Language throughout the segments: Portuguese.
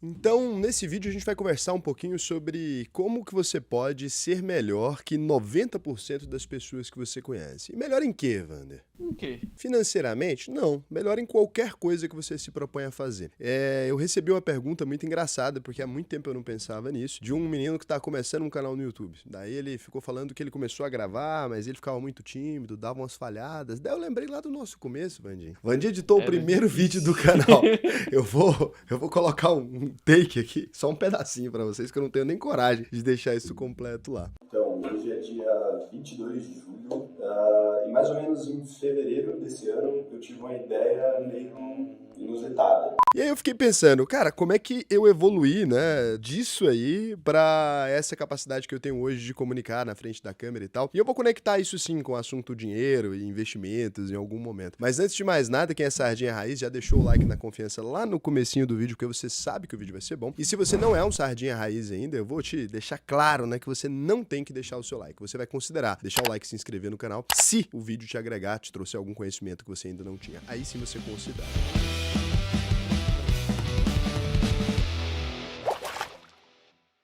Então, nesse vídeo a gente vai conversar um pouquinho sobre como que você pode ser melhor que 90% das pessoas que você conhece. E melhor em quê, Wander? Ok. Financeiramente? Não. Melhor em qualquer coisa que você se propõe a fazer. Eu recebi uma pergunta muito engraçada, porque há muito tempo eu não pensava nisso, de um menino que está começando um canal no YouTube. Daí ele ficou falando que ele começou a gravar, mas ele ficava muito tímido, dava umas falhadas. Daí eu lembrei lá do nosso começo, Vandinho. Vandinho editou o Era primeiro vídeo do difícil. canal. Eu vou colocar um take aqui, só um pedacinho pra vocês, que eu não tenho nem coragem de deixar isso completo lá. Então, hoje é dia 22 de julho, e mais ou menos em fevereiro desse ano eu tive uma ideia meio inusitada. E aí eu fiquei pensando, cara, como é que eu evoluí, né, disso aí pra essa capacidade que eu tenho hoje de comunicar na frente da câmera e tal. E eu vou conectar isso sim com o assunto dinheiro e investimentos em algum momento. Mas antes de mais nada, quem é Sardinha Raiz já deixou o like na confiança lá no comecinho do vídeo, porque você sabe que o vídeo vai ser bom. E se você não é um Sardinha Raiz ainda, eu vou te deixar claro, né, que você não tem que deixar o seu like. Você vai considerar deixar o like e se inscrever no canal se o vídeo te agregar, te trouxer algum conhecimento que você ainda não tinha. Aí sim você considera.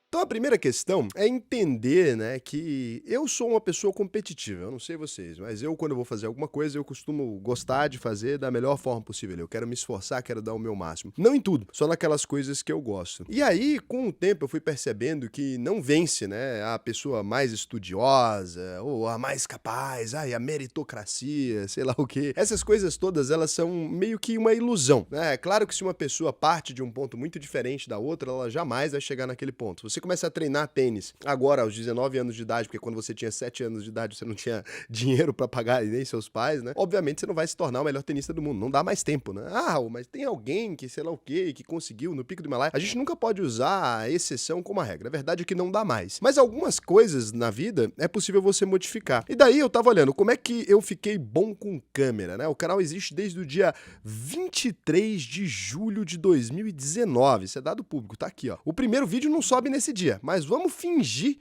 Então a primeira questão é entender, né, que eu sou uma pessoa competitiva, eu não sei vocês, mas eu quando eu vou fazer alguma coisa eu costumo gostar de fazer da melhor forma possível, eu quero me esforçar, quero dar o meu máximo. Não em tudo, só naquelas coisas que eu gosto. E aí, com o tempo eu fui percebendo que não vence, né, a pessoa mais estudiosa ou a mais capaz, a meritocracia, sei lá o quê. Essas coisas todas, elas são meio que uma ilusão, né? É claro que se uma pessoa parte de um ponto muito diferente da outra, ela jamais vai chegar naquele ponto. Você começa a treinar tênis agora, aos 19 anos de idade, porque quando você tinha 7 anos de idade você não tinha dinheiro pra pagar nem seus pais, né? Obviamente você não vai se tornar o melhor tenista do mundo, não dá mais tempo, né? Ah, mas tem alguém que sei lá o quê, que conseguiu no pico do Himalaia. A gente nunca pode usar a exceção como a regra. A verdade é que não dá mais. Mas algumas coisas na vida é possível você modificar. E daí eu tava olhando como é que eu fiquei bom com câmera, né? O canal existe desde o dia 23 de julho de 2019. Isso é dado público, tá aqui, ó. O primeiro vídeo não sobe nesse dia, mas vamos fingir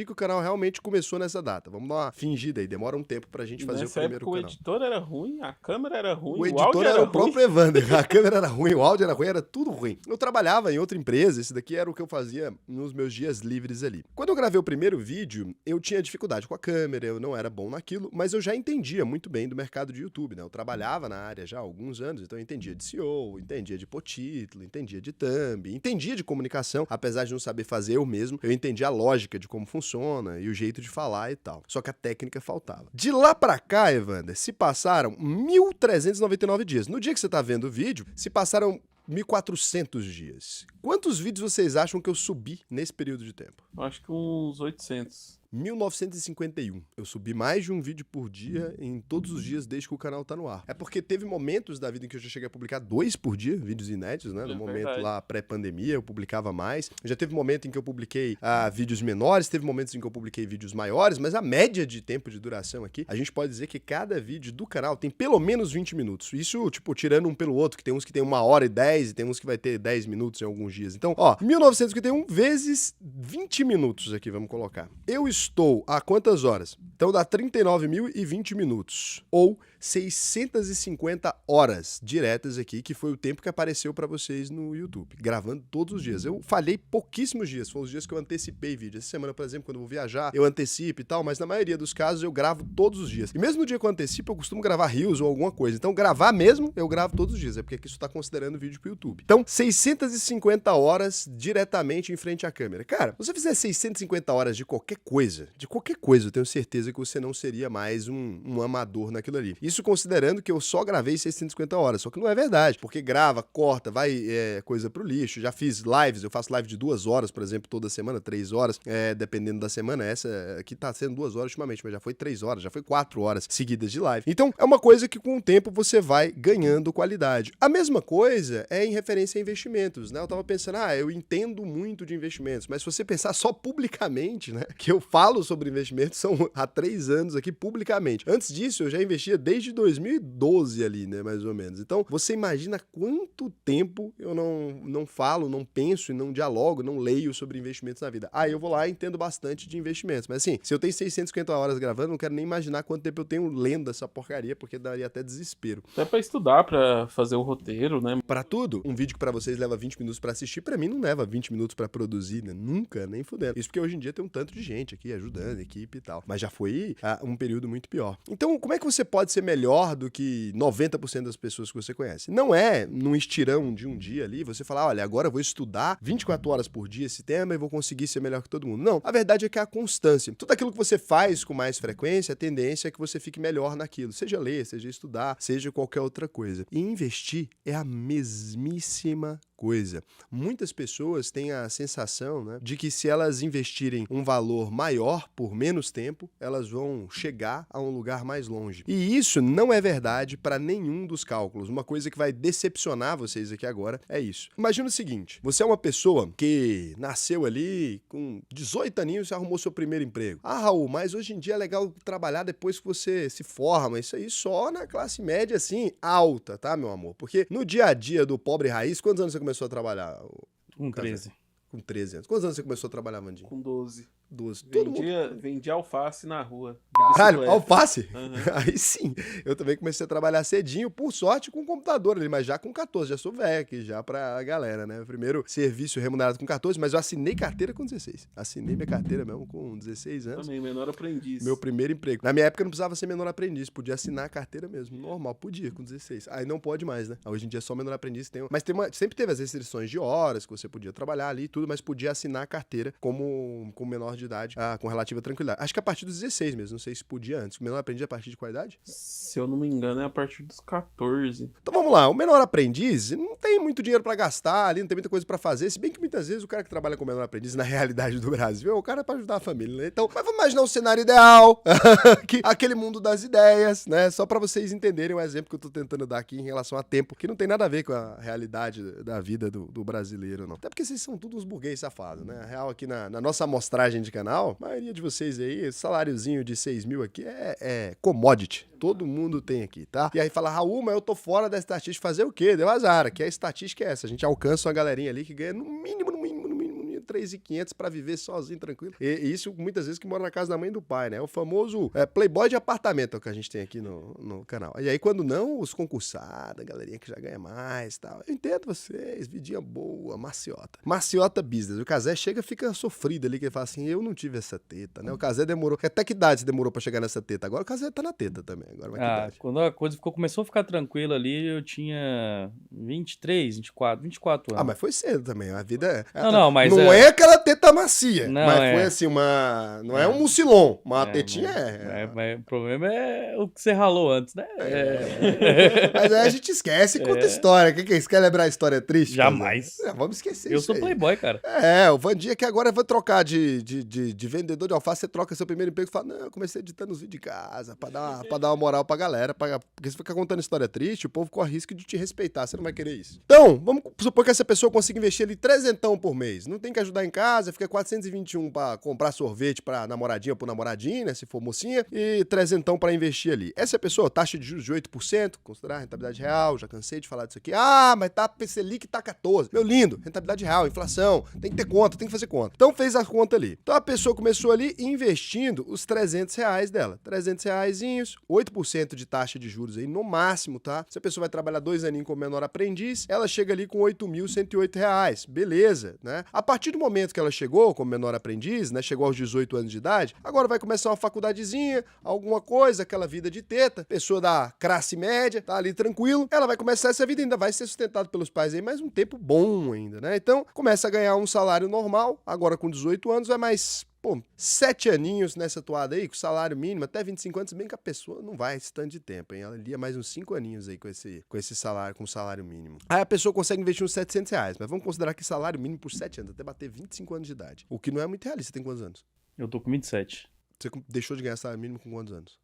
que o canal realmente começou nessa data. Vamos dar uma fingida aí, demora um tempo pra gente fazer o Nessa primeiro época o canal. editor era ruim, a câmera era O ruim, o editor áudio era era o ruim. próprio Evander, a câmera era ruim, o áudio era ruim, era tudo ruim. Eu trabalhava em outra empresa, esse daqui era o que eu fazia nos meus dias livres ali. Quando eu gravei o primeiro vídeo, eu tinha dificuldade com a câmera, eu não era bom naquilo, mas eu já entendia muito bem do mercado de YouTube, né? Eu trabalhava na área já há alguns anos, então eu entendia de SEO, entendia de pôr título, entendia de thumb, entendia de comunicação, apesar de não saber fazer eu mesmo, eu entendia a lógica de como funciona e o jeito de falar e tal. Só que a técnica faltava. De lá pra cá, Evander, se passaram 1.399 dias. No dia que você tá vendo o vídeo, se passaram 1.400 dias. Quantos vídeos vocês acham que eu subi nesse período de tempo? Acho que uns 800. 1951. Eu subi mais de um vídeo por dia em todos os dias desde que o canal tá no ar. É porque teve momentos da vida em que eu já cheguei a publicar 2 por dia, vídeos inéditos, né? No momento verdade. lá pré-pandemia eu publicava mais. Já teve momento em que eu publiquei vídeos menores, teve momentos em que eu publiquei vídeos maiores, mas a média de tempo de duração aqui, a gente pode dizer que cada vídeo do canal tem pelo menos 20 minutos. Isso, tipo, tirando um pelo outro, que tem uns que tem 1h10 e tem uns que vai ter 10 minutos em alguns dias. Então, ó, 1951 vezes 20 minutos aqui, vamos colocar. Eu estou há quantas horas? Então dá 39.020 minutos. Ou 650 horas diretas aqui, que foi o tempo que apareceu pra vocês no YouTube, gravando todos os dias. Eu falhei pouquíssimos dias, foram os dias que eu antecipei vídeo. Essa semana, por exemplo, quando eu vou viajar, eu antecipo e tal, mas na maioria dos casos eu gravo todos os dias. E mesmo no dia que eu antecipo, eu costumo gravar reels ou alguma coisa. Então gravar mesmo, eu gravo todos os dias, é porque aqui isso tá considerando vídeo pro YouTube. Então, 650 horas diretamente em frente à câmera. Cara, se você fizer 650 horas de qualquer coisa, eu tenho certeza que você não seria mais um amador naquilo ali. Isso considerando que eu só gravei 650 horas, só que não é verdade, porque grava, corta, vai coisa pro lixo. Já fiz lives, eu faço live de 2 horas, por exemplo, toda semana, 3 horas, dependendo da semana. Essa aqui tá sendo 2 horas ultimamente, mas já foi 3 horas, já foi 4 horas seguidas de live. Então, é uma coisa que com o tempo você vai ganhando qualidade. A mesma coisa é em referência a investimentos, né? Eu tava pensando, eu entendo muito de investimentos, mas se você pensar só publicamente, né, que eu falo sobre investimentos são há 3 anos aqui publicamente. Antes disso, eu já investia desde desde 2012 ali, né, mais ou menos. Então, você imagina quanto tempo eu não falo, não penso e não dialogo, não leio sobre investimentos na vida. Eu vou lá e entendo bastante de investimentos. Mas assim, se eu tenho 650 horas gravando, não quero nem imaginar quanto tempo eu tenho lendo essa porcaria, porque daria até desespero. Até pra estudar, pra fazer o roteiro, né? Pra tudo, um vídeo que pra vocês leva 20 minutos pra assistir, pra mim não leva 20 minutos pra produzir, né? Nunca, nem fudendo. Isso porque hoje em dia tem um tanto de gente aqui ajudando, equipe e tal. Mas já foi um período muito pior. Então, como é que você pode ser melhor do que 90% das pessoas que você conhece? Não é num estirão de um dia ali, você falar, olha, agora eu vou estudar 24 horas por dia esse tema e vou conseguir ser melhor que todo mundo. Não, a verdade é que é a constância. Tudo aquilo que você faz com mais frequência, a tendência é que você fique melhor naquilo. Seja ler, seja estudar, seja qualquer outra coisa. E investir é a mesmíssima coisa. Muitas pessoas têm a sensação, né, de que se elas investirem um valor maior por menos tempo, elas vão chegar a um lugar mais longe. E isso não é verdade para nenhum dos cálculos. Uma coisa que vai decepcionar vocês aqui agora é isso. Imagina o seguinte, você é uma pessoa que nasceu ali com 18 aninhos e arrumou seu primeiro emprego. Raul, mas hoje em dia é legal trabalhar depois que você se forma. Isso aí só na classe média, assim, alta, tá, meu amor? Porque no dia a dia do pobre raiz, quantos anos você começou a trabalhar? Com 13. Com 13 anos. Quantos anos você começou a trabalhar, Vandinho? Com 12. 12. Vendia alface na rua. Caralho, alface? Uhum. Aí sim. Eu também comecei a trabalhar cedinho, por sorte, com computador ali, mas já com 14. Já sou velho aqui, já pra galera, né? Primeiro serviço remunerado com 14, mas eu assinei carteira com 16. Assinei minha carteira mesmo com 16 anos. Também, menor aprendiz. Meu primeiro emprego. Na minha época não precisava ser menor aprendiz, podia assinar a carteira mesmo. Normal, podia, com 16. Aí não pode mais, né? Hoje em dia só menor aprendiz tem. Mas sempre teve as restrições de horas que você podia trabalhar ali e tudo, mas podia assinar a carteira como menor de idade, com relativa tranquilidade. Acho que a partir dos 16 mesmo, não sei se podia antes. O menor aprendiz a partir de qual idade? Se eu não me engano, é a partir dos 14. Então vamos lá, o menor aprendiz não tem muito dinheiro pra gastar ali, não tem muita coisa pra fazer, se bem que muitas vezes o cara que trabalha com menor aprendiz na realidade do Brasil é o cara pra ajudar a família, né? Então, mas vamos imaginar um cenário ideal, aquele mundo das ideias, né? Só pra vocês entenderem o exemplo que eu tô tentando dar aqui em relação a tempo, que não tem nada a ver com a realidade da vida do brasileiro, não. Até porque vocês são todos uns burguês safados, né? A real aqui na nossa amostragem de canal, a maioria de vocês aí, saláriozinho de 6 mil aqui é commodity. Todo mundo tem aqui, tá? E aí fala, Raul, mas eu tô fora da estatística, fazer o quê? Deu azar, que a estatística é essa. A gente alcança uma galerinha ali que ganha no mínimo 3.500 pra viver sozinho, tranquilo. E isso muitas vezes que mora na casa da mãe e do pai, né? O famoso playboy de apartamento é o que a gente tem aqui no canal. E aí quando não, os concursados, a galerinha que já ganha mais e tal. Eu entendo vocês, vidinha boa, maciota. Maciota business. O Cazé chega e fica sofrido ali, que ele fala assim, eu não tive essa teta, né? O Cazé demorou, até que idade você demorou pra chegar nessa teta? Agora o Cazé tá na teta também. Agora vai que idade? Quando a coisa começou a ficar tranquila ali, eu tinha 23, 24 anos. Mas foi cedo também. A vida Mas não é aquela teta macia, não, mas foi assim não é um mucilon, uma tetinha mas o problema é o que você ralou antes, né? Mas aí a gente esquece e conta história. O que é isso? Quer lembrar a história triste? Jamais. Vamos esquecer Eu isso sou aí. Playboy, cara. O Vandinha que agora vai trocar de vendedor de alface, você troca seu primeiro emprego e fala, não, eu comecei editando os vídeos de casa, pra dar uma moral pra galera, porque se ficar contando história triste, o povo corre risco de te respeitar, você não vai querer isso. Então, vamos supor que essa pessoa consiga investir ali 300 por mês, não tem que ajudar em casa, fica 421 pra comprar sorvete pra namoradinha ou pro namoradinho, né, se for mocinha, e 300 pra investir ali. Essa pessoa, taxa de juros de 8%, considerar rentabilidade real, já cansei de falar disso aqui. Mas tá Selic tá 14. Meu lindo, rentabilidade real, inflação, tem que ter conta, tem que fazer conta. Então fez a conta ali. Então a pessoa começou ali investindo os R$300 dela. R$300, 8% de taxa de juros aí no máximo, tá? Se a pessoa vai trabalhar 2 aninhos como menor aprendiz, ela chega ali com R$8.108. Beleza, né? A partir do momento que ela chegou como menor aprendiz, né? Chegou aos 18 anos de idade, agora vai começar uma faculdadezinha, alguma coisa, aquela vida de teta, pessoa da classe média, tá ali tranquilo, ela vai começar essa vida, ainda vai ser sustentada pelos pais aí, mais um tempo bom ainda, né? Então, começa a ganhar um salário normal, agora com 18 anos, vai mais 7 aninhos nessa toada aí, com salário mínimo, até 25 anos, bem que a pessoa não vai esse tanto de tempo, hein? Ela lia mais uns 5 aninhos aí com esse salário, com salário mínimo. Aí a pessoa consegue investir uns R$700, mas vamos considerar que salário mínimo por 7 anos, até bater 25 anos de idade. O que não é muito realista. Você tem quantos anos? Eu tô com 27. Você deixou de ganhar salário mínimo com quantos anos?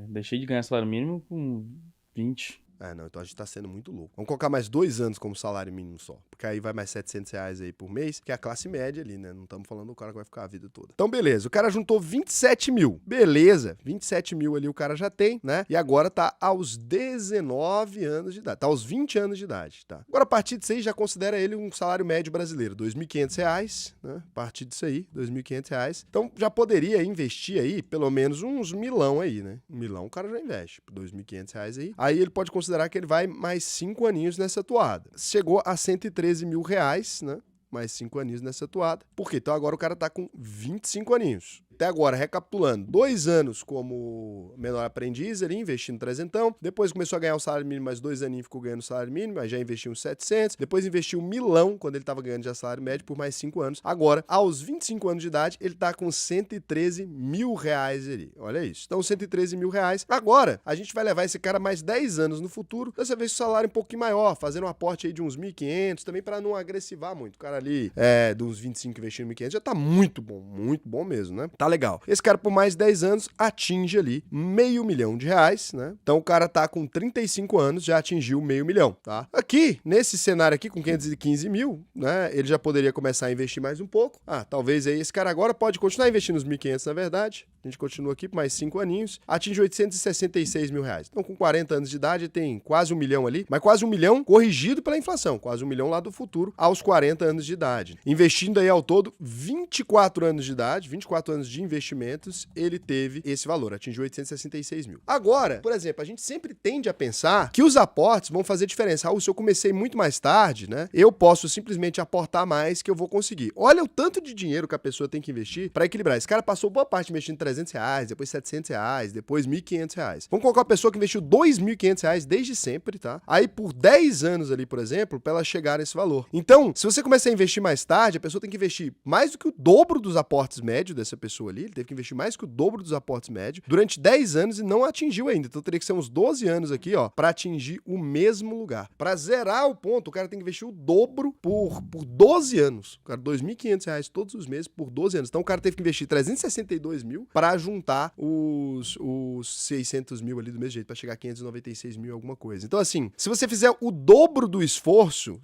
Deixei de ganhar salário mínimo com 20. Não, então a gente tá sendo muito louco. Vamos colocar mais 2 anos como salário mínimo só, porque aí vai mais R$700 aí por mês, que é a classe média ali, né? Não estamos falando do cara que vai ficar a vida toda. Então, beleza, o cara juntou 27 mil. Beleza, 27 mil ali o cara já tem, né? E agora tá aos 19 anos de idade, tá aos 20 anos de idade, tá? Agora, a partir disso aí, já considera ele um salário médio brasileiro, R$2.500, né? A partir disso aí, R$2.500. Então, já poderia investir aí, pelo menos uns milão aí, né? Um milão o cara já investe, por R$2.500 aí. Aí ele pode considerar que ele vai mais 5 aninhos nessa toada. Chegou a R$113 mil, né? Mais 5 aninhos nessa toada. Por quê? Então agora o cara tá com 25 aninhos. Até agora, recapitulando, 2 anos como menor aprendiz ali, investindo trezentão. Depois começou a ganhar o salário mínimo, mais 2 aninhos ficou ganhando o salário mínimo, aí já investiu uns 700. Depois investiu milão, quando ele tava ganhando já salário médio, por mais 5 anos. Agora, aos 25 anos de idade, ele tá com R$113 mil ali. Olha isso. Então, R$113 mil. Agora, a gente vai levar esse cara mais 10 anos no futuro, dessa vez o salário um pouquinho maior, fazendo um aporte aí de uns 1.500, também para não agressivar muito. O cara ali, de uns 25 investindo 1.500, já tá muito bom mesmo, né? Tá legal. Esse cara, por mais 10 anos, atinge ali R$500 mil, né? Então, o cara tá com 35 anos, já atingiu R$500 mil, tá? Aqui, nesse cenário aqui, com 515 mil, né? Ele já poderia começar a investir mais um pouco. Talvez aí esse cara agora pode continuar investindo os 1.500, na verdade. A gente continua aqui por mais 5 aninhos. Atinge R$866 mil. Então, com 40 anos de idade, tem quase 1 milhão ali, mas quase 1 milhão corrigido pela inflação. Quase 1 milhão lá do futuro, aos 40 anos de idade. Investindo aí ao todo 24 anos de idade, 24 anos de investimentos, ele teve esse valor, atingiu 866 mil. Agora, por exemplo, a gente sempre tende a pensar que os aportes vão fazer diferença. Se eu comecei muito mais tarde, né, eu posso simplesmente aportar mais que eu vou conseguir. Olha o tanto de dinheiro que a pessoa tem que investir para equilibrar. Esse cara passou boa parte investindo R$300, depois R$700, depois R$1.500. Vamos colocar uma pessoa que investiu R$2.500 desde sempre, tá? Aí por 10 anos ali, por exemplo, para ela chegar nesse valor. Então, se você começar a investir mais tarde, a pessoa tem que investir mais do que o dobro dos aportes médios dessa pessoa ali. Ele teve que investir mais que o dobro dos aportes médios durante 10 anos e não atingiu ainda. Então teria que ser uns 12 anos aqui, ó, para atingir o mesmo lugar. Para zerar o ponto, o cara tem que investir o dobro por 12 anos. O cara, R$2.500 todos os meses por 12 anos. Então o cara teve que investir 362 mil para juntar os 600 mil ali do mesmo jeito, para chegar a 596 mil alguma coisa. Então assim, se você fizer o dobro do esforço,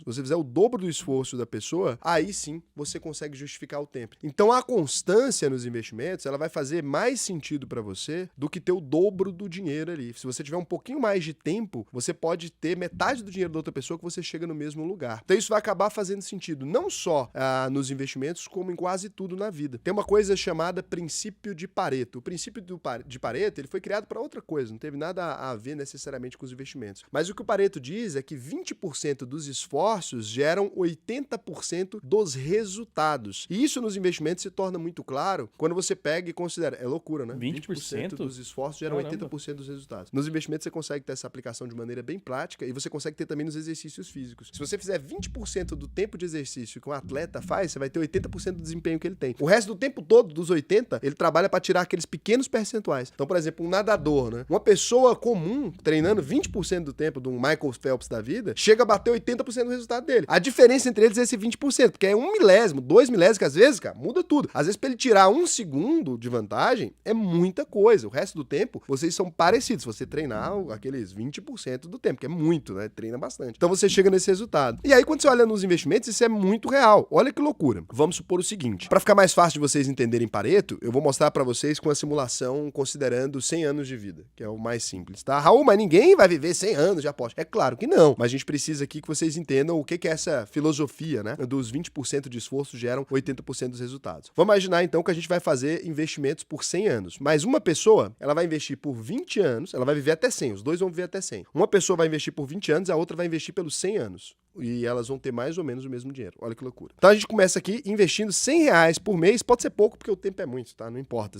da pessoa, aí sim você consegue justificar o tempo. Então a constância nos investimentos, ela vai fazer mais sentido para você do que ter o dobro do dinheiro ali. Se você tiver um pouquinho mais de tempo, você pode ter metade do dinheiro da outra pessoa que você chega no mesmo lugar. Então isso vai acabar fazendo sentido, não só nos investimentos, como em quase tudo na vida. Tem uma coisa chamada princípio de Pareto. O princípio de Pareto, ele foi criado para outra coisa, não teve nada a ver necessariamente com os investimentos. Mas o que o Pareto diz é que 20% dos esforços geram 80% dos resultados. E isso nos investimentos se torna muito claro quando você pega e considera. É loucura, né? 20% dos esforços geram Caramba. 80% dos resultados. Nos investimentos você consegue ter essa aplicação de maneira bem prática e você consegue ter também nos exercícios físicos. Se você fizer 20% do tempo de exercício que um atleta faz, você vai ter 80% do desempenho que ele tem. O resto do tempo todo, dos 80%, ele trabalha para tirar aqueles pequenos percentuais. Então, por exemplo, um nadador, né? Uma pessoa comum, treinando 20% do tempo de um Michael Phelps da vida, chega a bater 80% do resultado dele. A diferença entre eles é esse 20%, porque é 1 milésimo, 2 milésimos, que às vezes, cara, muda tudo. Às vezes, para ele tirar 1 segundo de vantagem, é muita coisa. O resto do tempo, vocês são parecidos. Se você treinar aqueles 20% do tempo, que é muito, né? Treina bastante. Então, você chega nesse resultado. E aí, quando você olha nos investimentos, isso é muito real. Olha que loucura. Vamos supor o seguinte. Para ficar mais fácil de vocês entenderem Pareto, eu vou mostrar para vocês com a simulação considerando 100 anos de vida, que é o mais simples, tá? Raul, mas ninguém vai viver 100 anos de aposta. É claro que não, mas a gente precisa aqui que vocês entendam o que é essa filosofia, né? Dos 20% de esforço geram 80% dos resultados. Vamos imaginar, então, que a gente vai fazer investimentos por 100 anos. Mas uma pessoa, ela vai investir por 20 anos, ela vai viver até 100, os dois vão viver até 100. Uma pessoa vai investir por 20 anos, a outra vai investir pelos 100 anos. E elas vão ter mais ou menos o mesmo dinheiro. Olha que loucura. Então a gente começa aqui investindo R$100 por mês. Pode ser pouco, porque o tempo é muito, tá? Não importa.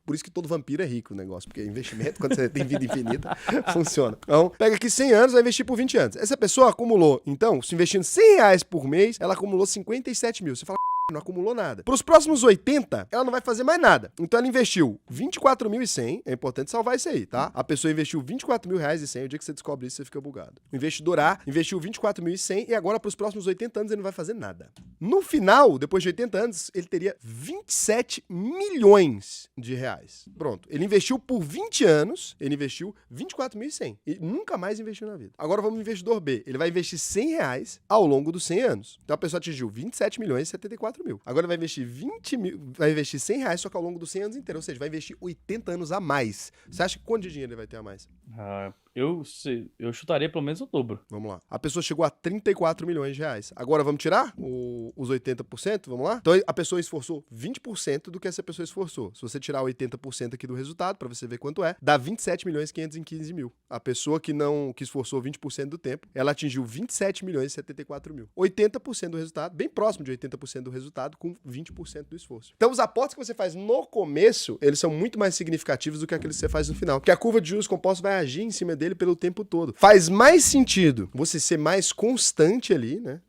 Por isso que todo vampiro é rico o negócio. Porque investimento, quando você tem vida infinita, funciona. Então, pega aqui 100 anos, vai investir por 20 anos. Essa pessoa acumulou, então, se investindo R$100 por mês, ela acumulou 57 mil. Você fala, não acumulou nada. Para os próximos 80, ela não vai fazer mais nada. Então ela investiu 24.100, é importante salvar isso aí, tá? A pessoa investiu R$24.100, o dia que você descobre isso, você fica bugado. O investidor A investiu 24.100 e agora para os próximos 80 anos ele não vai fazer nada. No final, depois de 80 anos, ele teria 27 milhões de reais. Pronto. Ele investiu por 20 anos, ele investiu 24.100. E nunca mais investiu na vida. Agora vamos no investidor B. Ele vai investir 100 reais ao longo dos 100 anos. Então a pessoa atingiu 27 milhões e 74 mil. Agora vai investir 20 mil, vai investir 100 reais só que ao longo dos 100 anos inteiros. Ou seja, vai investir 80 anos a mais. Você acha que quanto de dinheiro ele vai ter a mais? Eu chutaria pelo menos o dobro. Vamos lá. A pessoa chegou a 34 milhões de reais. Agora vamos tirar os 80%? Vamos lá? Então a pessoa esforçou 20% do que essa pessoa esforçou. Se você tirar 80% aqui do resultado, pra você ver quanto é, dá 27 milhões e 515 mil. A pessoa que esforçou 20% do tempo, ela atingiu 27 milhões e 74 mil. 80% do resultado, bem próximo de 80% do resultado, com 20% do esforço. Então os aportes que você faz no começo, eles são muito mais significativos do que aqueles que você faz no final. Porque a curva de juros compostos vai agir em cima dele pelo tempo todo. Faz mais sentido você ser mais constante ali, né?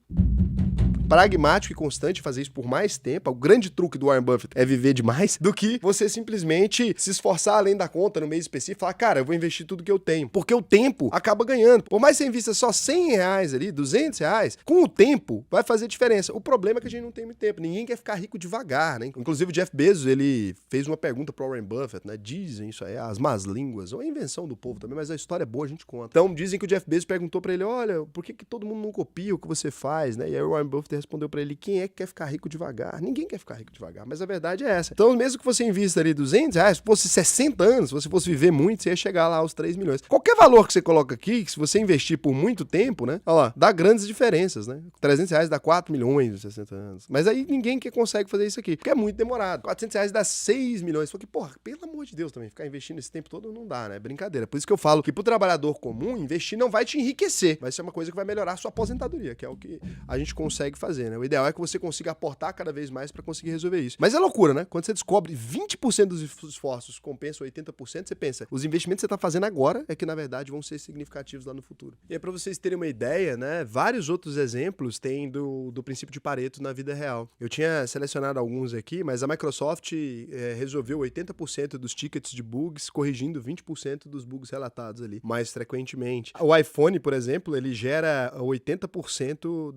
Pragmático e constante, fazer isso por mais tempo. O grande truque do Warren Buffett é viver demais, do que você simplesmente se esforçar além da conta no mês específico e falar, cara, eu vou investir tudo que eu tenho. Porque o tempo acaba ganhando. Por mais que você invista só 100 reais ali, 200 reais, com o tempo vai fazer diferença. O problema é que a gente não tem muito tempo. Ninguém quer ficar rico devagar, né? Inclusive o Jeff Bezos, ele fez uma pergunta pro Warren Buffett, né? Dizem isso aí, as más línguas, ou a invenção do povo também, mas a história é boa, a gente conta. Então dizem que o Jeff Bezos perguntou pra ele, olha, por que todo mundo não copia o que você faz, né? E aí o Warren Buffett respondeu pra ele, quem é que quer ficar rico devagar? Ninguém quer ficar rico devagar, mas a verdade é essa. Então, mesmo que você invista ali 200 reais, se fosse 60 anos, se você fosse viver muito, você ia chegar lá aos 3 milhões. Qualquer valor que você coloca aqui, que se você investir por muito tempo, né? Olha lá, dá grandes diferenças, né? 300 reais dá 4 milhões em 60 anos. Mas aí ninguém consegue fazer isso aqui, porque é muito demorado. 400 reais dá 6 milhões. Porque, porra, pelo amor de Deus também, ficar investindo esse tempo todo não dá, né? É brincadeira. Por isso que eu falo que pro trabalhador comum, investir não vai te enriquecer, vai ser uma coisa que vai melhorar a sua aposentadoria, que é o que a gente consegue fazer, né? O ideal é que você consiga aportar cada vez mais para conseguir resolver isso. Mas é loucura, né? Quando você descobre 20% dos esforços compensa 80%, você pensa, os investimentos que você está fazendo agora é que, na verdade, vão ser significativos lá no futuro. E aí, para vocês terem uma ideia, né? Vários outros exemplos tem do princípio de Pareto na vida real. Eu tinha selecionado alguns aqui, mas a Microsoft resolveu 80% dos tickets de bugs, corrigindo 20% dos bugs relatados ali, mais frequentemente. O iPhone, por exemplo, ele gera 80%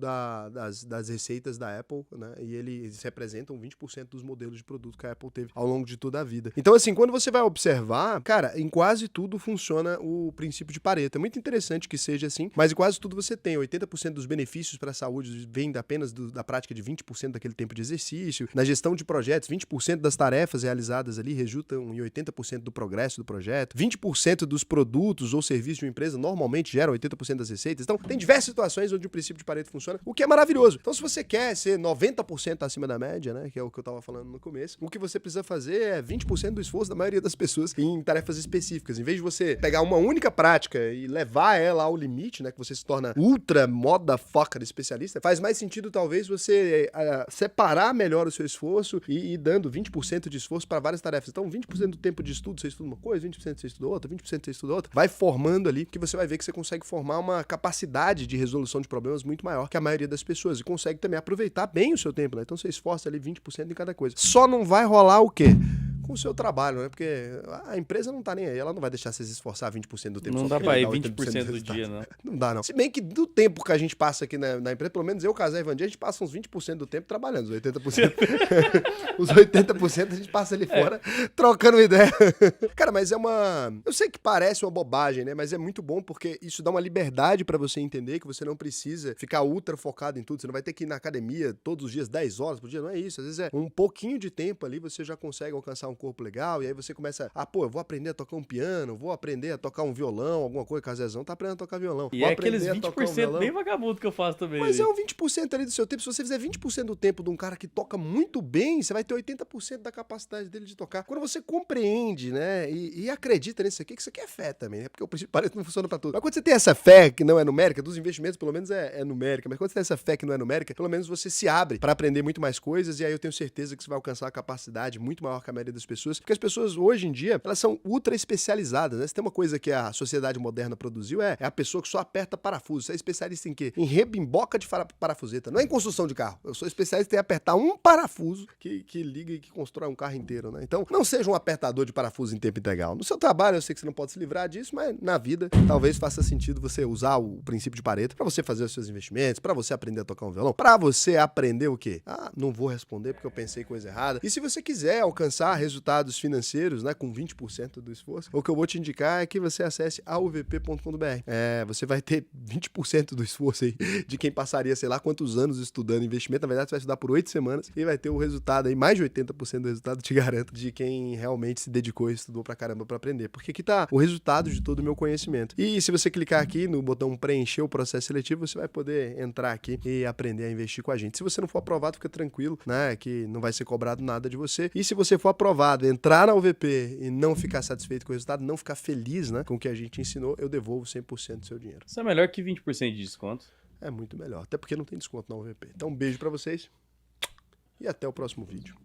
das receitas da Apple, né? E eles representam 20% dos modelos de produto que a Apple teve ao longo de toda a vida. Então, assim, quando você vai observar, cara, em quase tudo funciona o princípio de Pareto. É muito interessante que seja assim, mas em quase tudo você tem 80% dos benefícios para a saúde vem apenas da prática de 20% daquele tempo de exercício. Na gestão de projetos, 20% das tarefas realizadas ali resultam em 80% do progresso do projeto. 20% dos produtos ou serviços de uma empresa normalmente geram 80% das receitas. Então, tem diversas situações onde o princípio de Pareto funciona, o que é maravilhoso. Então, se você quer ser 90% acima da média, né, que é o que eu tava falando no começo, o que você precisa fazer é 20% do esforço da maioria das pessoas em tarefas específicas. Em vez de você pegar uma única prática e levar ela ao limite, né, que você se torna ultra motherfucker especialista, faz mais sentido talvez você separar melhor o seu esforço e ir dando 20% de esforço para várias tarefas. Então, 20% do tempo de estudo você estuda uma coisa, 20% você estuda outra, 20% você estuda outra. Vai formando ali, que você vai ver que você consegue formar uma capacidade de resolução de problemas muito maior que a maioria das pessoas e consegue também aproveitar bem o seu tempo, né? Então você esforça ali 20% em cada coisa. Só não vai rolar o quê? Com o seu trabalho, né? Porque a empresa não tá nem aí, ela não vai deixar você se esforçar 20% do tempo. Não só dá pra ir 20% do dia, não. Não dá, não. Se bem que do tempo que a gente passa aqui na empresa, pelo menos eu, Casé e Vandir, a gente passa uns 20% do tempo trabalhando, os 80%. Os 80% a gente passa ali fora, trocando ideia. Cara, mas é uma... Eu sei que parece uma bobagem, né? Mas é muito bom porque isso dá uma liberdade pra você entender que você não precisa ficar ultra focado em tudo. Você não vai ter que ir na academia todos os dias, 10 horas por dia. Não é isso. Às vezes é um pouquinho de tempo ali, você já consegue alcançar um corpo legal, e aí você começa, eu vou aprender a tocar um piano, vou aprender a tocar um violão, alguma coisa, Casezão tá aprendendo a tocar violão. E vou é aqueles aprender 20% bem vagabundo que eu faço também. Mas é um 20% ali do seu tempo. Se você fizer 20% do tempo de um cara que toca muito bem, você vai ter 80% da capacidade dele de tocar. Quando você compreende, né, e acredita nisso aqui, que isso aqui é fé também, né, porque o princípio de Pareto não funciona pra tudo. Mas quando você tem essa fé que não é numérica, dos investimentos pelo menos é numérica, mas quando você tem essa fé que não é numérica, pelo menos você se abre pra aprender muito mais coisas, e aí eu tenho certeza que você vai alcançar uma capacidade muito maior que a maioria das pessoas, porque as pessoas hoje em dia, elas são ultra especializadas, né? Se tem uma coisa que a sociedade moderna produziu, é a pessoa que só aperta parafuso. Você é especialista em quê? Em rebimboca de parafuseta, não é em construção de carro. Eu sou especialista em apertar um parafuso que liga e que constrói um carro inteiro, né? Então, não seja um apertador de parafuso em tempo integral. No seu trabalho, eu sei que você não pode se livrar disso, mas na vida, talvez faça sentido você usar o princípio de Pareto para você fazer os seus investimentos, para você aprender a tocar um violão, para você aprender o quê? Ah, não vou responder porque eu pensei coisa errada. E se você quiser alcançar resultados financeiros, né, com 20% do esforço, o que eu vou te indicar é que você acesse auvp.com.br. Você vai ter 20% do esforço aí de quem passaria, sei lá, quantos anos estudando investimento. Na verdade, você vai estudar por 8 semanas e vai ter o resultado aí, mais de 80% do resultado, te garanto, de quem realmente se dedicou e estudou pra caramba pra aprender. Porque aqui tá o resultado de todo o meu conhecimento. E se você clicar aqui no botão preencher o processo seletivo, você vai poder entrar aqui e aprender a investir com a gente. Se você não for aprovado, fica tranquilo, né, que não vai ser cobrado nada de você. E se você for aprovado, entrar na UVP e não ficar satisfeito com o resultado, não ficar feliz, né, com o que a gente ensinou, eu devolvo 100% do seu dinheiro. Isso é melhor que 20% de desconto. É muito melhor, até porque não tem desconto na UVP. Então, um beijo pra vocês e até o próximo vídeo.